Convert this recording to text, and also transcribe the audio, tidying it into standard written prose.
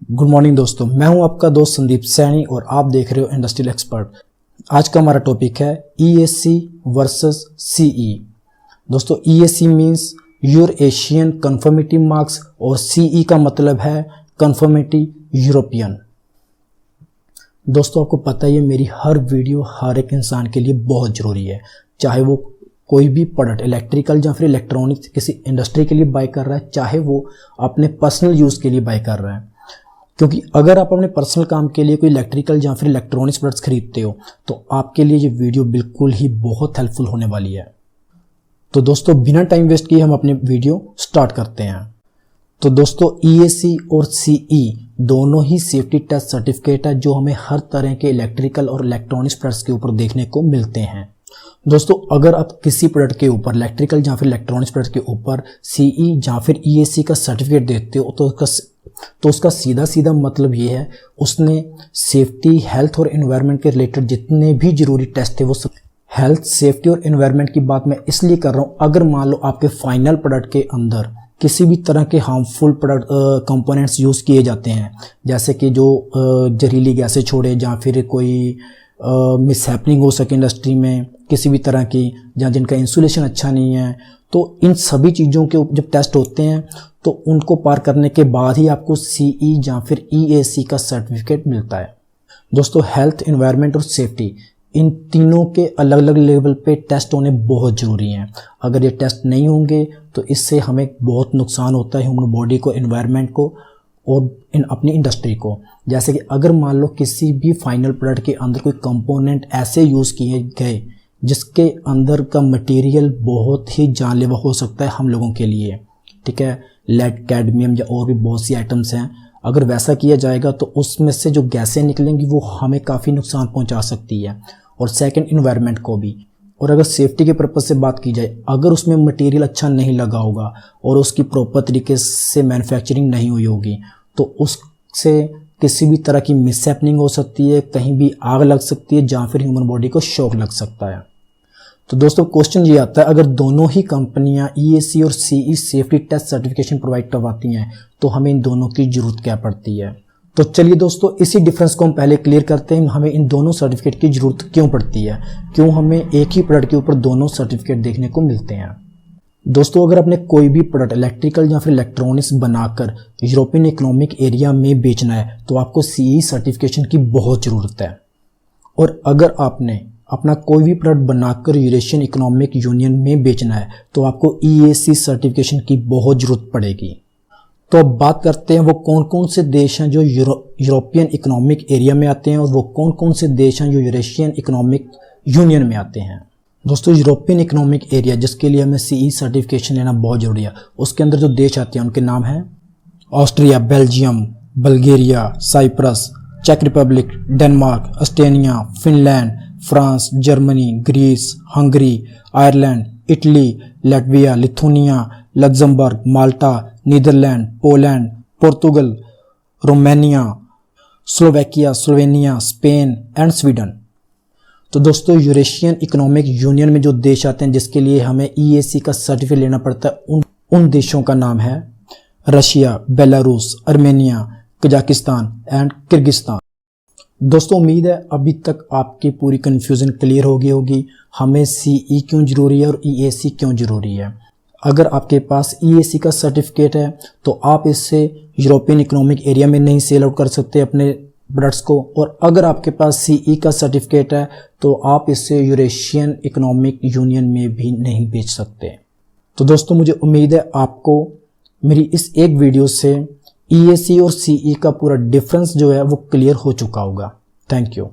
Good morning दोस्तों, मैं हूं आपका दोस्त संदीप सैनी और आप देख रहे हो इंडस्ट्रियल एक्सपर्ट। आज का हमारा टॉपिक है EAC वर्सेस CE। दोस्तों EAC means Eurasian conformity marks और CE का मतलब है कन्फर्मिटी यूरोपियन। दोस्तों आपको पता ही है मेरी हर वीडियो हर एक इंसान के लिए बहुत ज़रूरी है, चाहे वो कोई भी प्रोडक्ट इलेक्ट्रिकल या फिर इलेक्ट्रॉनिक्स किसी इंडस्ट्री के लिए बाय कर रहा है, चाहे वो अपने पर्सनल यूज़ के लिए बाय कर रहा है। क्योंकि अगर आप अपने पर्सनल काम के लिए कोई इलेक्ट्रिकल या फिर इलेक्ट्रॉनिक्स प्रोडक्ट्स खरीदते हो तो आपके लिए ये वीडियो बिल्कुल ही बहुत हेल्पफुल होने वाली है। तो दोस्तों बिना टाइम वेस्ट किए हम अपने वीडियो स्टार्ट करते हैं। तो दोस्तों EAC और CE दोनों ही सेफ्टी टेस्ट सर्टिफिकेट है जो हमें हर तरह के इलेक्ट्रिकल और इलेक्ट्रॉनिक्स प्रोडक्ट्स के ऊपर देखने को मिलते हैं। दोस्तों अगर आप किसी प्रोडक्ट के ऊपर इलेक्ट्रिकल या फिर इलेक्ट्रॉनिक्स प्रोडक्ट के ऊपर CE या फिर EAC का सर्टिफिकेट देते हो तो उसका सीधा सीधा मतलब ये है उसने सेफ्टी, हेल्थ और एनवायरनमेंट के रिलेटेड जितने भी जरूरी टेस्ट थे वो सब। हेल्थ, सेफ्टी और एनवायरनमेंट की बात मैं इसलिए कर रहा हूँ, अगर मान लो आपके फाइनल प्रोडक्ट के अंदर किसी भी तरह के हार्मफुल प्रोडक्ट कंपोनेंट्स यूज़ किए जाते हैं, जैसे कि जो जहरीली गैसें छोड़े या फिर कोई मिसहैपनिंग हो सके इंडस्ट्री में किसी भी तरह की, या जिनका इंसुलेशन अच्छा नहीं है, तो इन सभी चीज़ों के जब टेस्ट होते हैं तो उनको पार करने के बाद ही आपको CE या फिर EAC का सर्टिफिकेट मिलता है। दोस्तों हेल्थ, एनवायरनमेंट और सेफ्टी इन तीनों के अलग अलग लेवल पे टेस्ट होने बहुत ज़रूरी हैं। अगर ये टेस्ट नहीं होंगे तो इससे हमें बहुत नुकसान होता है ह्यूमन बॉडी को, एनवायरनमेंट को और अपनी इंडस्ट्री को। जैसे कि अगर मान लो किसी भी फाइनल प्रोडक्ट के अंदर कोई कंपोनेंट ऐसे यूज़ किए गए जिसके अंदर का मटेरियल बहुत ही जानलेवा हो सकता है हम लोगों के लिए, ठीक है, लेड, कैडमियम या और भी बहुत सी आइटम्स हैं, अगर वैसा किया जाएगा तो उसमें से जो गैसें निकलेंगी वो हमें काफ़ी नुकसान पहुंचा सकती है, और सेकंड इन्वायरमेंट को भी। और अगर सेफ्टी के पर्पज़ से बात की जाए, अगर उसमें मटेरियल अच्छा नहीं लगा होगा और उसकी प्रॉपर तरीके से मैन्युफैक्चरिंग नहीं हुई होगी तो उससे किसी भी तरह की मिसहैपनिंग हो सकती है, कहीं भी आग लग सकती है या फिर ह्यूमन बॉडी को शॉक लग सकता है। तो दोस्तों क्वेश्चन ये आता है, अगर दोनों ही कंपनियां EAC और CE safety test certification provide करवाती हैं तो हमें इन दोनों की जरूरत क्या पड़ती है। तो चलिए दोस्तों इसी डिफरेंस को हम पहले क्लियर करते हैं, हमें इन दोनों सर्टिफिकेट की जरूरत क्यों पड़ती है, क्यों हमें एक ही प्रोडक्ट के ऊपर दोनों सर्टिफिकेट देखने को मिलते हैं। दोस्तों अगर आपने कोई भी प्रोडक्ट इलेक्ट्रिकल या फिर इलेक्ट्रॉनिक्स बनाकर यूरोपियन इकोनॉमिक एरिया में बेचना है तो आपको CE सर्टिफिकेशन की बहुत ज़रूरत है, और अगर आपने अपना कोई भी प्रोडक्ट बनाकर यूरेशियन इकोनॉमिक यूनियन में बेचना है तो आपको EAC सर्टिफिकेशन की बहुत ज़रूरत पड़ेगी। तो अब बात करते हैं वो कौन कौन से देश हैं जो यूरोपियन इकोनॉमिक एरिया में आते हैं और वो कौन कौन से देश हैं जो यूरेशियन इकोनॉमिक यूनियन में आते हैं। दोस्तों यूरोपियन इकोनॉमिक एरिया जिसके लिए हमें CE सर्टिफिकेशन लेना बहुत ज़रूरी है, उसके अंदर जो देश आते हैं उनके नाम हैं ऑस्ट्रिया, बेल्जियम, बल्गेरिया, साइप्रस, चेक Republic, Denmark, Estonia, Finland, France, Germany, Greece, Hungary, Ireland, Italy, Latvia, Lithuania, Luxembourg, Malta, Netherland, Poland, Portugal, Romania, Slovakia, Slovenia, Spain and Sweden. तो दोस्तों यूरेशियन इकोनॉमिक यूनियन में जो देश आते हैं जिसके लिए हमें EAC का सर्टिफिकेट लेना पड़ता है उन देशों का नाम है Russia, Belarus, Armenia, Kazakhstan and Kyrgyzstan. दोस्तों उम्मीद है अभी तक आपकी पूरी कन्फ्यूज़न क्लियर हो गई होगी, हमें CE क्यों ज़रूरी है और EAC क्यों ज़रूरी है। अगर आपके पास EAC का सर्टिफिकेट है तो आप इससे यूरोपियन इकोनॉमिक एरिया में नहीं सेल आउट कर सकते अपने प्रोडक्ट्स को, और अगर आपके पास CE का सर्टिफिकेट है तो आप इससे यूरेशियन इकोनॉमिक यूनियन में भी नहीं बेच सकते। तो दोस्तों मुझे उम्मीद है आपको मेरी इस एक वीडियो से EAC और CE का पूरा डिफरेंस जो है वो क्लियर हो चुका होगा। Thank you.